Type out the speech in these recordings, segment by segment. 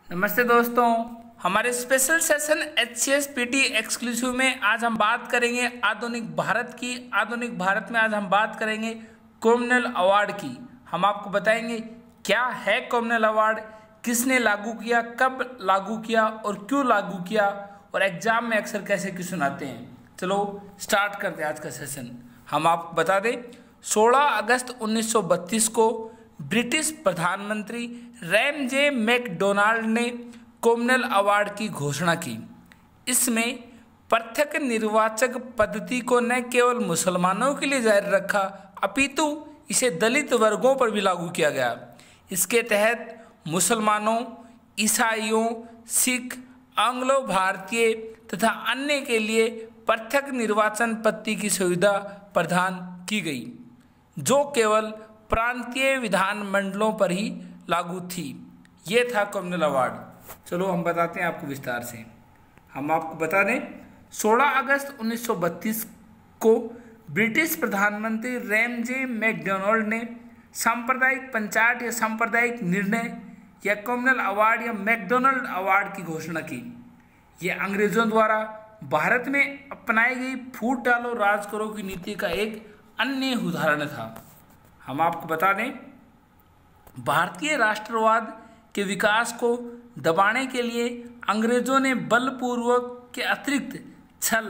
नमस्ते दोस्तों, हमारे special session HCS PT exclusive में आज हम बात करेंगे आधुनिक भारत की। आधुनिक भारत में आज हम बात करेंगे कॉमनवेल्थ अवार्ड की। हम आपको बताएंगे क्या है कॉमनवेल्थ अवार्ड, किसने लागू किया, कब लागू किया और क्यों लागू किया, और एग्जाम में अक्सर कैसे क्वेश्चन आते हैं। चलो स्टार्ट करते हैं आज का सेशन। हम आपको बता दें 16 अगस्त 1932 को ब्रिटिश प्रधानमंत्री रैमजे मैकडोनाल्ड ने कॉमनवेल्थ अवार्ड की घोषणा की। इसमें प्रत्यक्ष निर्वाचक पद्धति को न केवल मुसलमानों के लिए जारी रखा अपितु इसे दलित वर्गों पर भी लागू किया गया। इसके तहत मुसलमानों, ईसाइयों, सिख, एंग्लो भारतीय तथा अन्य के लिए प्रत्यक्ष निर्वाचन पद्धति की सुविधा प्रदान की गई, जो केवल प्रांतीय विधानमंडलों पर ही लागू थी। ये था कॉमनवेल्थ अवार्ड। चलो हम बताते हैं आपको विस्तार से। हम आपको बता दें 16 अगस्त 1932 को ब्रिटिश प्रधानमंत्री रैमजे मैकडोनाल्ड ने सांप्रदायिक पंचायत या सांप्रदायिक निर्णय या कॉमनवेल्थ अवार्ड या मैकडोनाल्ड अवार्ड की घोषणा की। यह अंग्रेजों द्वारा भारत में अपनाई गई फूट डालो राज करो की नीति का एक अन्य उदाहरण था। हम आपको बता दें भारतीय राष्ट्रवाद के विकास को दबाने के लिए अंग्रेजों ने बलपूर्वक के अतिरिक्त छल,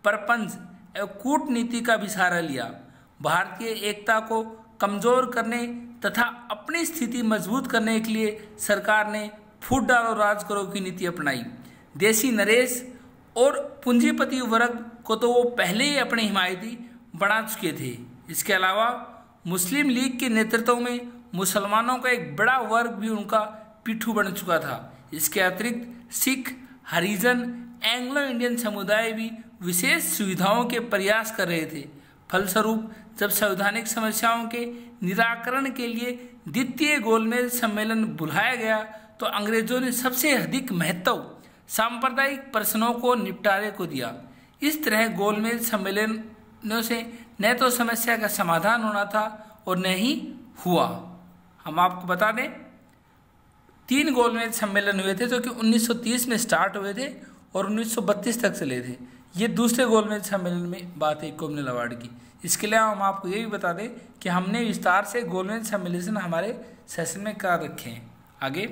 प्रपंच एवं कूटनीति का भी सहारा लिया। भारतीय एकता को कमजोर करने तथा अपनी स्थिति मजबूत करने के लिए सरकार ने फूट डालो राज करो की नीति अपनाई। देसी नरेश और पूंजीपति वर्ग को तो वो पहले ही अपने हिमायती बना चुके थे। इसके अलावा मुस्लिम लीग के नेतृत्व में मुसलमानों का एक बड़ा वर्ग भी उनका पिट्ठू बन चुका था। इसके अतिरिक्त सिख, हरिजन, एंग्लो इंडियन समुदाय भी विशेष सुविधाओं के प्रयास कर रहे थे। फलस्वरूप जब संवैधानिक समस्याओं के निराकरण के लिए द्वितीय गोलमेज सम्मेलन बुलाया गया तो अंग्रेजों ने सबसे अधिक महत्व सांप्रदायिक प्रश्नों को निपटारे को दिया। इस तरह गोलमेज सम्मेलनों से न तो समस्या का समाधान होना था और न ही हुआ। हम आपको बता दें 3 गोलमेज सम्मेलन हुए थे जो कि 1930 में स्टार्ट हुए थे और 1932 तक चले थे। ये दूसरे गोलमेज सम्मेलन में बात है कॉमनवेल्थ अवार्ड की। इसके लिए हम आपको ये भी बता दें कि हमने विस्तार से गोलमेज सम्मेलन हमारे सेशन में कर रखे हैं। आगे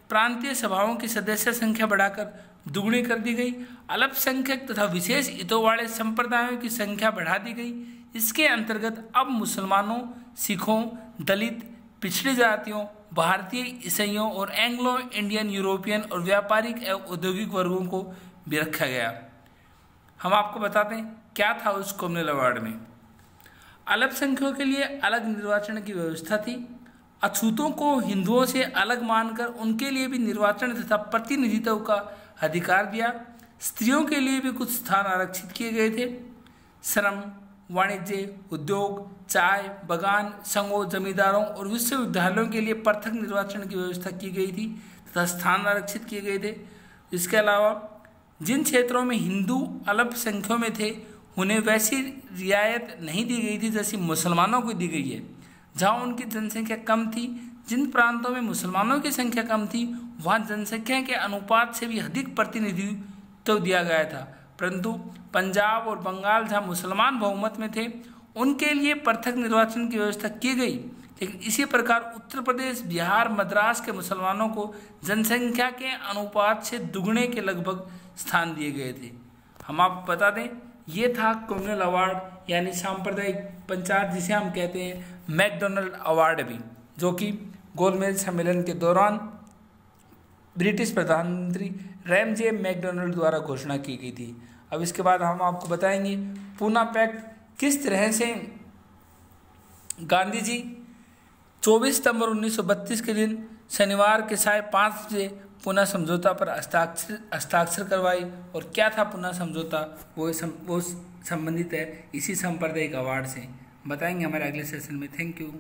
प्रांतीय सभाओं की सदस्य संख्या बढ़ाकर दुगुनी कर दी गई। अल्पसंख्यक तथा विशेष हितों वाले संप्रदायों की संख्या बढ़ा दी गई। इसके अंतर्गत अब मुसलमानों, सिखों, दलित, पिछड़ी जातियों, भारतीय, ईसाइयों और एंग्लो इंडियन, यूरोपियन और व्यापारिक एवं औद्योगिक वर्गों को भी रखा गया। हम आपको बताते हैं क्या था उस कॉमनवेल्थ अवार्ड में। अल्पसंख्यकों के लिए अलग निर्वाचन की व्यवस्था थी। अछूतों को हिंदुओं से अलग मानकर उनके लिए भी निर्वाचन तथा प्रतिनिधित्व का अधिकार दिया। स्त्रियों के लिए भी कुछ स्थान आरक्षित किए गए थे। श्रम, वाणिज्य, उद्योग, चाय बगान, संघों, जमींदारों और विश्वविद्यालयों के लिए पृथक निर्वाचन की व्यवस्था की गई थी तथा स्थान आरक्षित किए गए थे। इसके अलावा जिन क्षेत्रों में हिंदू अल्पसंख्यकों में थे उन्हें वैसी रियायत नहीं दी गई थी जैसी मुसलमानों को दी गई है। जहाँ उनकी जनसंख्या कम थी, जिन प्रांतों में मुसलमानों की संख्या कम थी वहाँ जनसंख्या के अनुपात से भी अधिक प्रतिनिधित्व दिया गया था। परंतु पंजाब और बंगाल जहाँ मुसलमान बहुमत में थे उनके लिए पृथक निर्वाचन की व्यवस्था की गई। लेकिन इसी प्रकार उत्तर प्रदेश, बिहार, मद्रास के मुसलमानों को जनसंख्या के अनुपात से दुगने के लगभग स्थान दिए गए थे। हम आपको बता दें ये था कॉमनवेल्थ अवार्ड यानी सांप्रदायिक पंचायत जिसे हम कहते हैं मैकडोनाल्ड अवार्ड भी, जो कि गोलमेज सम्मेलन के दौरान ब्रिटिश प्रधानमंत्री रैमजे मैकडोनाल्ड द्वारा घोषणा की गई थी। अब इसके बाद हम आपको बताएंगे पूना पैक्ट किस तरह से गांधी जी 24 सितंबर 1932 के दिन शनिवार के 5:30 बजे पूना समझौता पर हस्ताक्षर करवाई और क्या था पूना समझौता वो संबंधित है इसी सांप्रदायिक अवार्ड से। बताएंगे हमारे अगले सेशन में। Thank you.